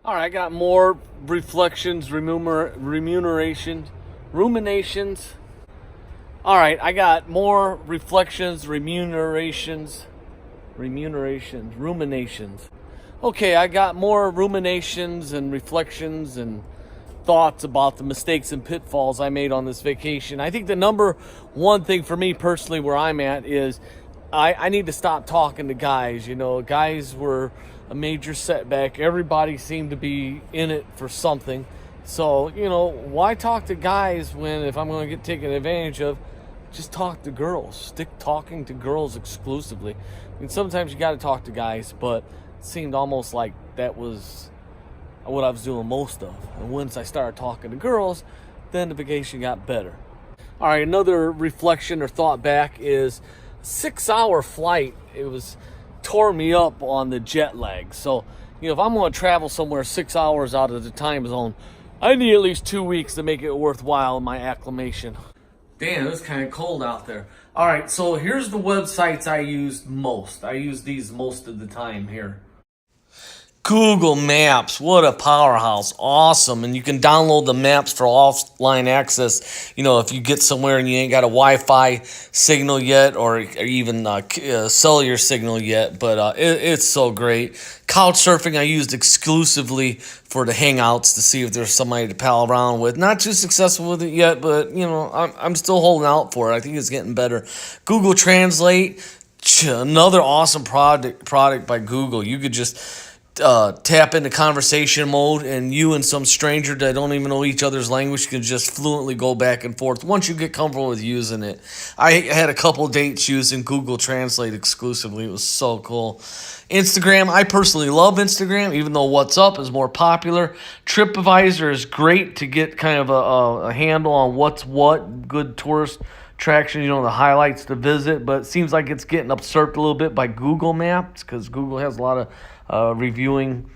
All right, I got more reflections, remunerations, ruminations. All right, I got more reflections, ruminations. Okay, I got more ruminations and reflections and thoughts about the mistakes and pitfalls I made on this vacation. I think the number one thing for me personally where I'm at is I need to stop talking to guys. You know, guys were a major setback. Everybody seemed to be in it for something. So, you know, why talk to guys when if I'm going to get taken advantage of, just talk to girls. Stick talking to girls exclusively. I mean, sometimes you got to talk to guys, but it seemed almost like that was what I was doing most of. And once I started talking to girls, then the vacation got better. All right, another reflection or thought back is 6-hour flight. It was tore me up on the jet lag. So, you know, if I'm going to travel somewhere 6 hours out of the time zone, I need at least 2 weeks to make it worthwhile in my acclimation. Damn, it was kind of cold out there. All right, so here's the websites I used most. I use these most of the time here. Google Maps, what a powerhouse. Awesome. And you can download the maps for offline access. You know, if you get somewhere and you ain't got a Wi-Fi signal yet or even cellular signal yet, but it's so great. Couchsurfing I used exclusively for the hangouts to see if there's somebody to pal around with. Not too successful with it yet, but, you know, I'm still holding out for it. I think it's getting better. Google Translate, another awesome product by Google. You could just tap into conversation mode, and you and some stranger that don't even know each other's language can just fluently go back and forth once you get comfortable with using it. I had a couple dates using Google Translate exclusively. It was so cool. Instagram, I personally love Instagram, even though WhatsApp is more popular. TripAdvisor is great to get kind of a handle on what's what, good tourist attraction, you know, the highlights to visit, but it seems like it's getting usurped a little bit by Google Maps because Google has a lot of rating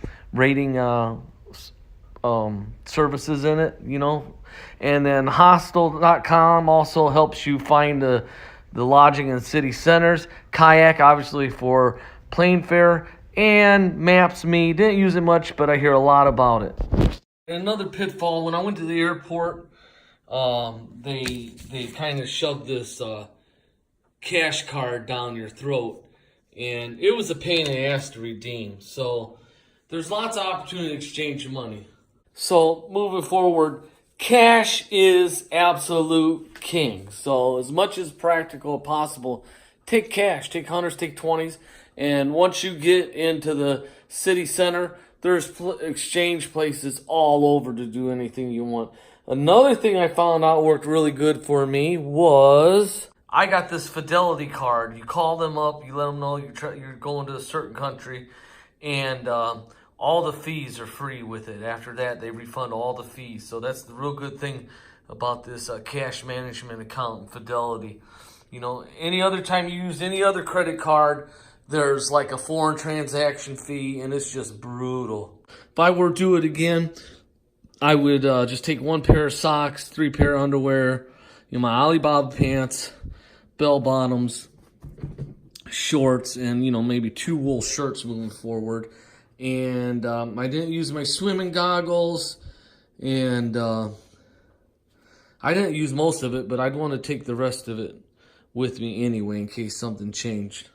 services in it, you know. And then hostel.com also helps you find the lodging in city centers. Kayak, obviously, for plane fare. And Maps.me, didn't use it much, but I hear a lot about it. Another pitfall, when I went to the airport, they kind of shoved this cash card down your throat. And it was a pain in the ass to redeem. So there's lots of opportunity to exchange money. So moving forward, cash is absolute king. So as much as practical as possible, take cash, take hundreds, take 20s. And once you get into the city center, there's exchange places all over to do anything you want. Another thing I found out worked really good for me was I got this Fidelity card. You call them up, you let them know you're going to a certain country, and all the fees are free with it. After that, they refund all the fees. So that's the real good thing about this cash management account and Fidelity. You know, any other time you use any other credit card, there's like a foreign transaction fee, and it's just brutal. If I were to do it again, I would just take 1 pair of socks, 3 pair of underwear, you know, my Alibaba pants, bell bottoms, shorts, and, you know, maybe 2 wool shirts moving forward. And I didn't use my swimming goggles, and I didn't use most of it, but I'd want to take the rest of it with me anyway in case something changed.